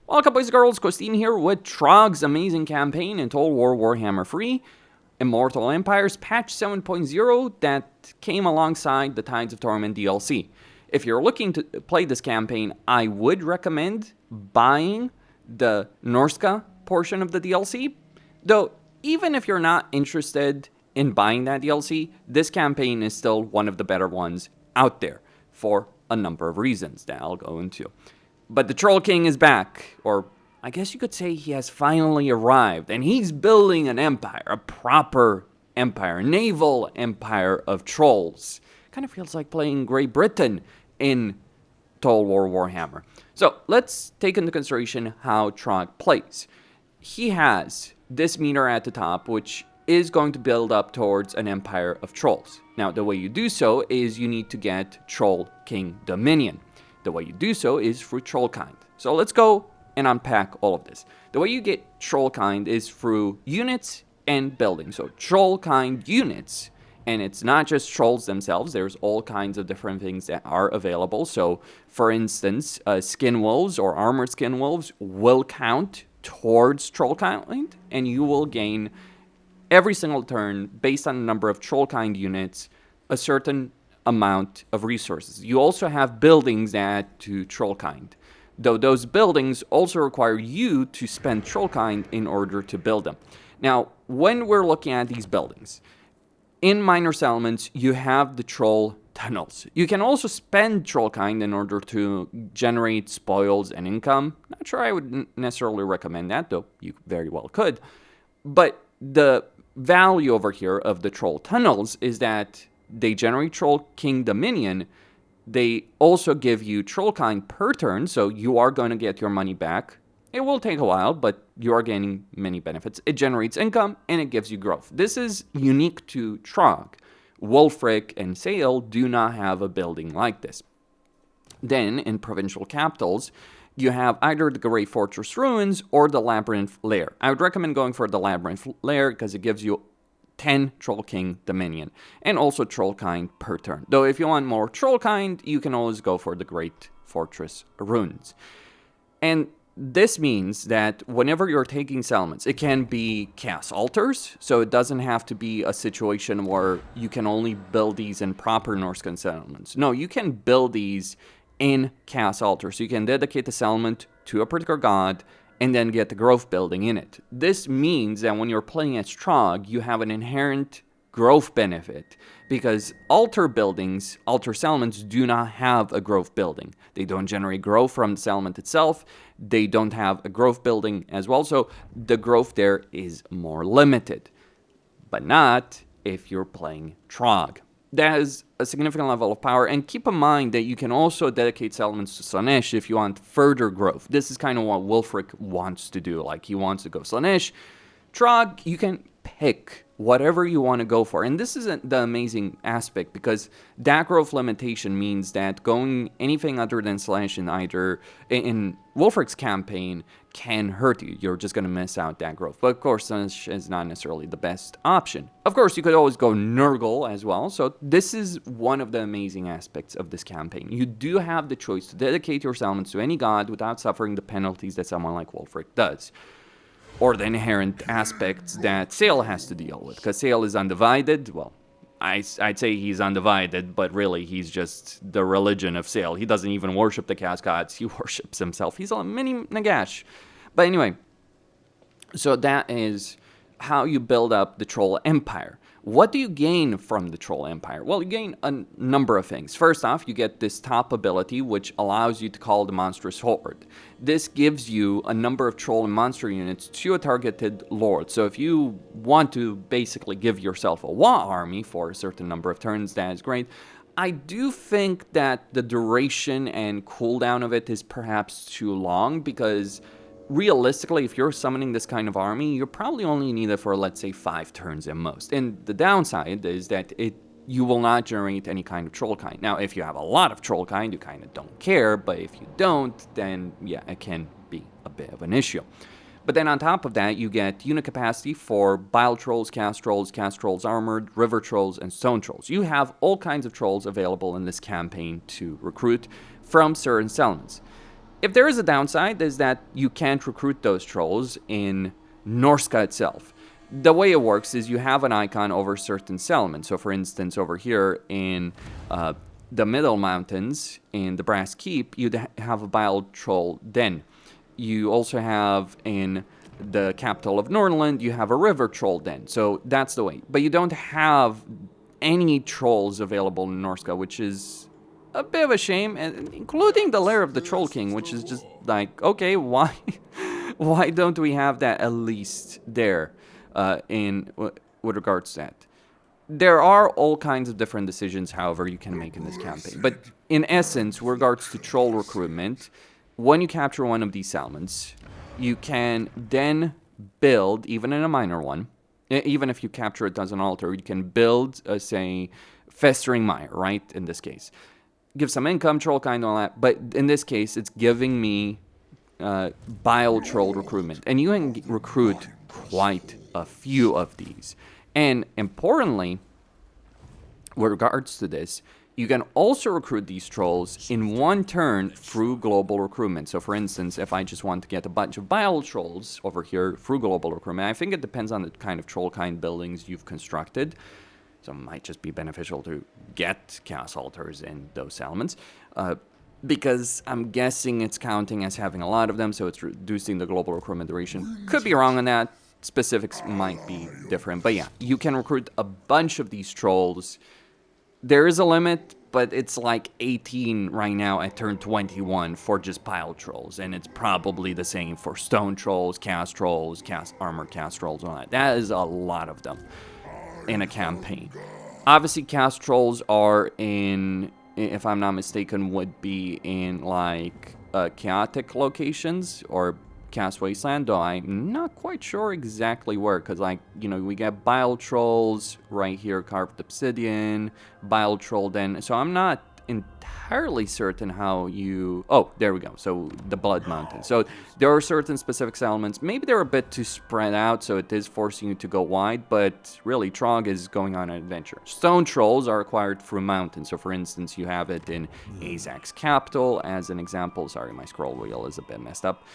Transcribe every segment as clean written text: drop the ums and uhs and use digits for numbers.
Welcome boys and girls, Christine here with Trogg's amazing campaign in Total War Warhammer 3, Immortal Empires patch 7.0 that came alongside the Tides of Torment DLC. If you're looking to play this campaign, I would recommend buying the Norska portion of the DLC, though even if you're not interested in buying that DLC, this campaign is still one of the better ones out there for a number of reasons that I'll go into. But the Troll King is back, or I guess you could say he has finally arrived, and he's building an empire, a proper empire, naval empire of trolls. Kind of feels like playing Great Britain in Total War Warhammer. So let's take into consideration how Trogg plays. He has this meter at the top, which is going to build up towards an empire of trolls. Now, the way you do so is you need to get Troll King Dominion. The way you do so is through Trollkind. So let's go and unpack all of this. The way you get Trollkind is through units and buildings. So Trollkind units, and it's not just trolls themselves, there's all kinds of different things that are available. So for instance, skin wolves or armored skin wolves will count towards Trollkind, and you will gain every single turn based on the number of Trollkind units a certain amount of resources. You also have buildings that add to Trollkind, though those buildings also require you to spend Trollkind in order to build them. Now, when we're looking at these buildings, in minor settlements, you have the troll tunnels. You can also spend Trollkind in order to generate spoils and income. Not sure I would necessarily recommend that, though you very well could. But the value over here of the troll tunnels is that they generate Troll King Dominion. They also give you Trollkind per turn, so you are going to get your money back. It will take a while, but you are gaining many benefits. It generates income, and it gives you growth. This is unique to Trogg. Wulfric and Sale do not have a building like this. Then, in provincial capitals, you have either the Great Fortress Ruins or the Labyrinth Lair. I would recommend going for the Labyrinth Lair because it gives you 10 Troll King Dominion, and also Trollkind per turn. Though if you want more Trollkind, you can always go for the Great Fortress Ruins. And this means that whenever you're taking settlements, it can be chaos altars, so it doesn't have to be a situation where you can only build these in proper Norscan settlements. No, you can build these in chaos altars. So you can dedicate the settlement to a particular god and then get the growth building in it. This means that when you're playing as Trogg, you have an inherent growth benefit because altar buildings, altar settlements do not have a growth building. They don't generate growth from the settlement itself. They don't have a growth building as well, so the growth there is more limited. But not if you're playing Trogg. That is a significant level of power, and keep in mind that you can also dedicate settlements to Slaanesh if you want further growth. This is kind of what Wulfric wants to do, like he wants to go Slaanesh. Trogg, you can pick whatever you want to go for, and this is the amazing aspect because that growth limitation means that going anything other than Slaanesh in either in Wulfric's campaign can hurt you. You're just going to miss out that growth. But of course, Slaanesh is not necessarily the best option. Of course, you could always go Nurgle as well. So this is one of the amazing aspects of this campaign. You do have the choice to dedicate your settlements to any god without suffering the penalties that someone like Wulfric does, or the inherent aspects that Sale has to deal with. Because Sale is undivided. Well, I'd say he's undivided, but really he's just the religion of Sale. He doesn't even worship the chaos gods. He worships himself. He's a mini Nagash. But anyway, so that is how you build up the Troll Empire. What do you gain from the Troll Empire? Well, you gain a number of things. First off, you get this top ability, which allows you to call the Monstrous Horde. This gives you a number of troll and monster units to a targeted lord. So if you want to basically give yourself a Wa army for a certain number of turns, that is great. I do think that the duration and cooldown of it is perhaps too long because realistically, if you're summoning this kind of army, you're probably only need it for, let's say, 5 turns at most. And the downside is that you will not generate any kind of Trollkind. Now, if you have a lot of Trollkind, you kind of don't care, but if you don't, then yeah, it can be a bit of an issue. But then on top of that, you get unit capacity for Bile Trolls, Cast Trolls Armored, River Trolls, and Stone Trolls. You have all kinds of trolls available in this campaign to recruit from certain settlements. If there is a downside, is that you can't recruit those trolls in Norska itself. The way it works is you have an icon over certain settlements. So for instance, over here in the Middle Mountains, in the Brass Keep, you'd have a Bile Troll Den. You also have in the capital of Nordland, you have a River Troll Den. So that's the way. But you don't have any trolls available in Norska, which is a bit of a shame, and including the Lair of the Troll King, which is just like, okay, why don't we have that at least there with regards to that? There are all kinds of different decisions, however, you can make in this campaign. But in essence, with regards to troll recruitment, when you capture one of these settlements, you can then build, even in a minor one, even if you capture it as an altar, you can build, say, Festering Mire, right, in this case. Give some income, troll kind, all that. But in this case, it's giving me bile troll recruitment. And you can recruit quite a few of these. And importantly, with regards to this, you can also recruit these trolls in one turn through global recruitment. So for instance, if I just want to get a bunch of bile trolls over here through global recruitment, I think it depends on the kind of troll kind buildings you've constructed. So it might just be beneficial to get chaos altars in those settlements. Because I'm guessing it's counting as having a lot of them, so it's reducing the global recruitment duration. Could be wrong on that. Specifics might be different. But yeah, you can recruit a bunch of these trolls. There is a limit, but it's like 18 right now at turn 21 for just pile trolls. And it's probably the same for stone trolls, chaos armor cast trolls, and all that. That is a lot of them in a campaign. Obviously, cast trolls are in, if I'm not mistaken, would be in like chaotic locations or cast wasteland, though I'm not quite sure exactly where, because like, you know, we get bile trolls right here, carved obsidian, bile troll den, so I'm not entirely certain how you... Oh, there we go. So the Blood Mountain. So there are certain specific settlements. Maybe they're a bit too spread out, so it is forcing you to go wide, but really, Trogg is going on an adventure. Stone trolls are acquired through mountains. So for instance, you have it in Azak's capital as an example. Sorry, my scroll wheel is a bit messed up.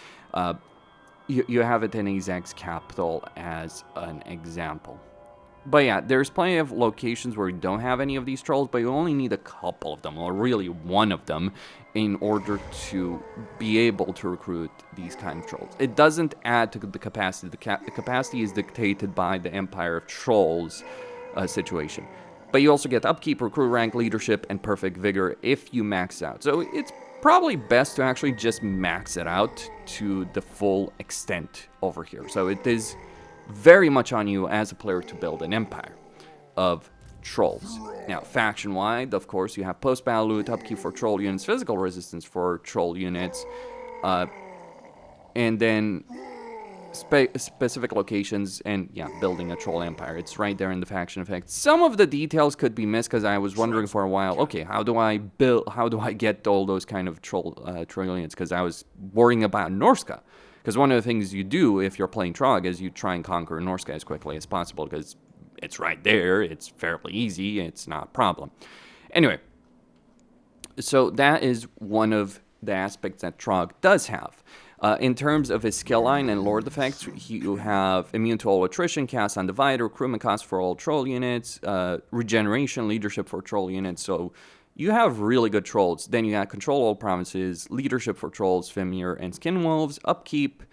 You have it in Azak's capital as an example. But yeah, there's plenty of locations where you don't have any of these trolls, but you only need a couple of them, or really one of them, in order to be able to recruit these kind of trolls. It doesn't add to the capacity. The capacity is dictated by the Empire of Trolls situation. But you also get upkeep, recruit rank, leadership, and perfect vigor if you max out. So it's probably best to actually just max it out to the full extent over here. So it is very much on you as a player to build an empire of trolls. Now, faction-wide, of course, you have post-battle loot, upkeep for troll units, physical resistance for troll units, and then specific locations, and yeah, building a troll empire. It's right there in the faction effect. Some of the details could be missed because I was wondering for a while, okay, how do I get all those kind of troll units? Because I was worrying about Norska. Because one of the things you do if you're playing Trogg is you try and conquer Norska as quickly as possible because it's right there, it's fairly easy, it's not a problem. Anyway, so that is one of the aspects that Trogg does have. In terms of his skill line and lord effects, you have immune to all attrition, cast on divide, recruitment cost for all troll units, regeneration, leadership for troll units, so you have really good trolls. Then you got control all provinces, leadership for trolls, Fimir, and skinwolves, upkeep,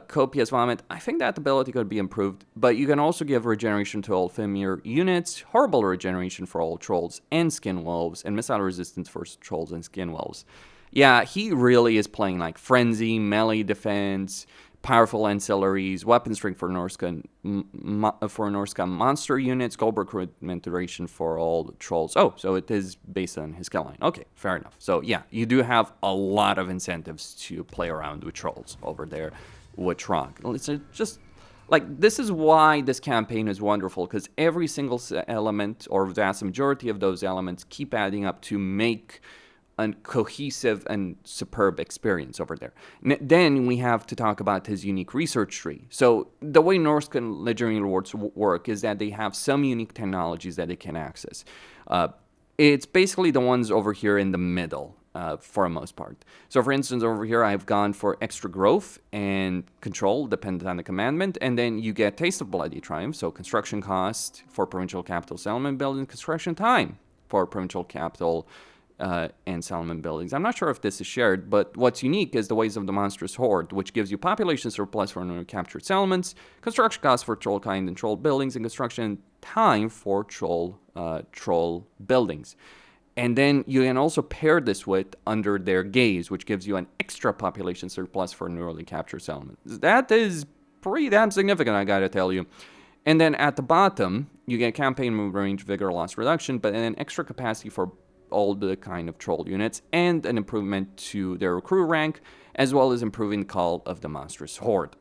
copious vomit. I think that ability could be improved, but you can also give regeneration to all Fimir units, horrible regeneration for all trolls and skinwolves, and missile resistance for trolls and skinwolves. Yeah, he really is playing like frenzy, melee defense, powerful ancillaries, weapon strength for Norska, monster units, gold recruitment duration for all trolls. Oh, so it is based on his skill line. Okay, fair enough. So yeah, you do have a lot of incentives to play around with trolls over there with Trogg. It's just like, this is why this campaign is wonderful, because every single element, or vast majority of those elements, keep adding up to make a cohesive and superb experience over there. Then we have to talk about his unique research tree. So the way Norse Legendary Rewards work is that they have some unique technologies that they can access. It's basically the ones over here in the middle. for the most part. So for instance, over here, I've gone for extra growth and control, dependent on the commandment, and then you get Taste of Bloody Triumph, so construction cost for provincial capital settlement building, construction time for provincial capital and settlement buildings. I'm not sure if this is shared, but what's unique is the Ways of the Monstrous Horde, which gives you population surplus for newly captured settlements, construction costs for troll kind and troll buildings, and construction time for troll buildings. And then you can also pair this with Under Their Gaze, which gives you an extra population surplus for newly captured settlements. That is pretty damn significant, I gotta tell you. And then at the bottom, you get campaign move range, vigor, loss reduction, but then extra capacity for all the kind of troll units, and an improvement to their recruit rank, as well as improving the call of the Monstrous Horde.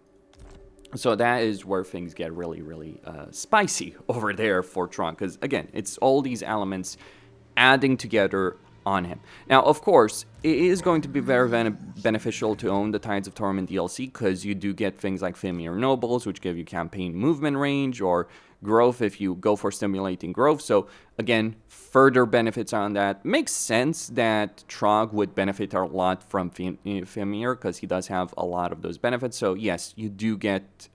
So that is where things get really, really spicy over there for Trogg, because again, it's all these elements adding together on him. Now, of course, it is going to be very beneficial to own the Tides of Torment DLC, because you do get things like Familiar Nobles, which give you campaign movement range, or growth if you go for stimulating growth. So again, further benefits on that. Makes sense that Trogg would benefit a lot from Familiar, because he does have a lot of those benefits. So yes, you do get,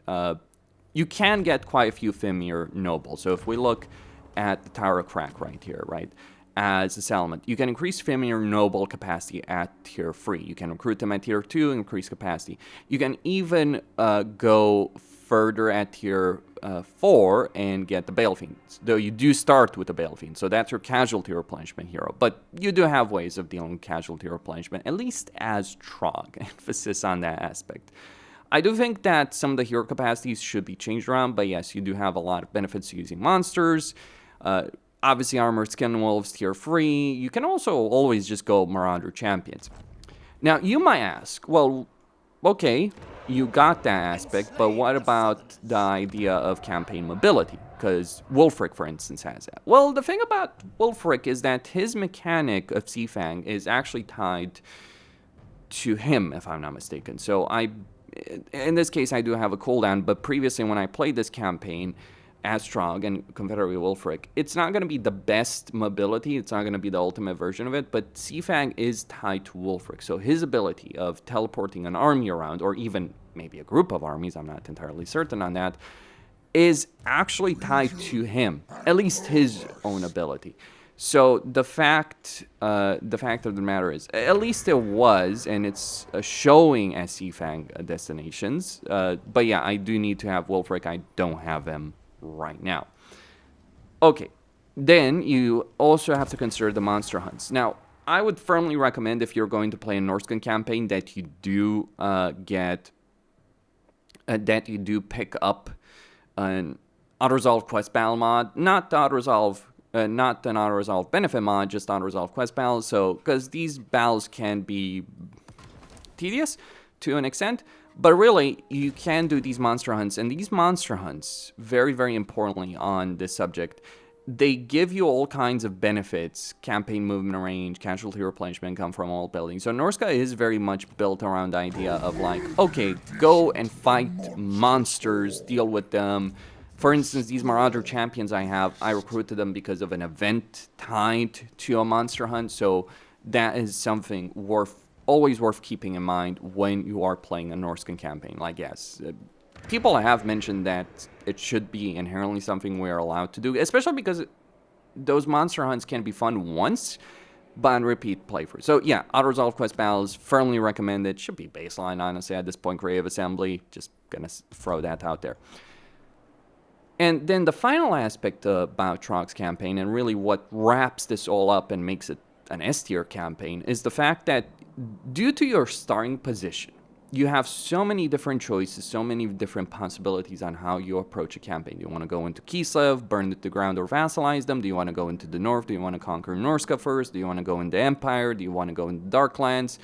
you can get quite a few Familiar Nobles. So if we look at the Tower of Crack right here, right? As a settlement, you can increase Familiar Noble capacity at tier 3. You can recruit them at tier 2, increase capacity. You can even go further at tier 4 and get the Bale Fiends, though you do start with the Bale Fiend, so that's your casualty replenishment hero. But you do have ways of dealing with casualty replenishment, at least as Trogg. Emphasis on that aspect. I do think that some of the hero capacities should be changed around, but yes, you do have a lot of benefits to using monsters. Obviously, Armored Skin Wolves tier 3. You can also always just go Marauder Champions. Now, you might ask, well, okay, you got that aspect, but what about the idea of campaign mobility? Because Wulfric, for instance, has that. Well, the thing about Wulfric is that his mechanic of Seafang is actually tied to him, if I'm not mistaken. So in this case, I do have a cooldown, but previously when I played this campaign as Trogg and Confederate Wulfric, it's not going to be the best mobility, it's not going to be the ultimate version of it, but Seafang is tied to Wulfric, so his ability of teleporting an army around, or even maybe a group of armies, I'm not entirely certain on that, is actually tied to him, at least his own ability. So the fact of the matter is, at least it was, and it's showing as Seafang destinations, but yeah, I do need to have Wulfric, I don't have him right now. Okay, then you also have to consider the monster hunts. Now, I would firmly recommend, if you're going to play a Norscan campaign, that you do pick up an auto-resolve quest battle mod, not an auto-resolve benefit mod, just auto-resolve quest battles. So, because these battles can be tedious to an extent, but really, you can do these monster hunts, and these monster hunts, very, very importantly on this subject, they give you all kinds of benefits, campaign movement range, casualty replenishment, come from all buildings. So Norsca is very much built around the idea of like, okay, go and fight monsters, deal with them. For instance, these Marauder Champions I recruited them because of an event tied to a monster hunt, so that is something always worth keeping in mind when you are playing a Norscan campaign. Like, yes, people have mentioned that it should be inherently something we're allowed to do, especially because those monster hunts can be fun once, but on repeat playthrough. So yeah, auto-resolve quest battles, firmly recommended. Should be baseline, honestly, at this point. Creative Assembly, just gonna throw that out there. And then the final aspect about Trogg's campaign, and really what wraps this all up and makes it an S-tier campaign, is the fact that due to your starting position, you have so many different choices, so many different possibilities on how you approach a campaign. Do you want to go into Kislev, burn it to the ground, or vassalize them? Do you want to go into the north? Do you want to conquer Norsca first? Do you want to go into Empire? Do you want to go into Darklands?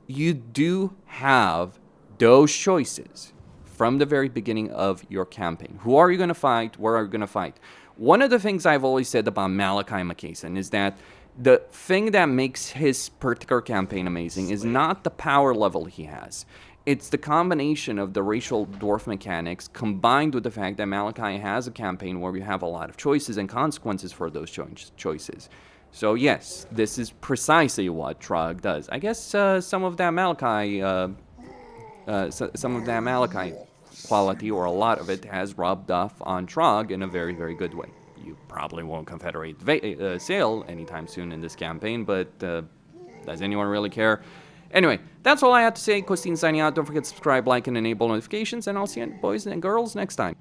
You do have those choices from the very beginning of your campaign. Who are you going to fight? Where are you going to fight? One of the things I've always said about Malachi Makason is that the thing that makes his particular campaign amazing is not the power level he has. It's the combination of the racial dwarf mechanics combined with the fact that Malachi has a campaign where you have a lot of choices and consequences for those choices. So yes, this is precisely what Trogg does. I guess some of that Malachite quality, or a lot of it, has rubbed off on Trogg in a very, very good way. You probably won't Confederate sail anytime soon in this campaign, but does anyone really care? Anyway, that's all I had to say. Christine signing out. Don't forget to subscribe, like, and enable notifications, and I'll see you boys and girls next time.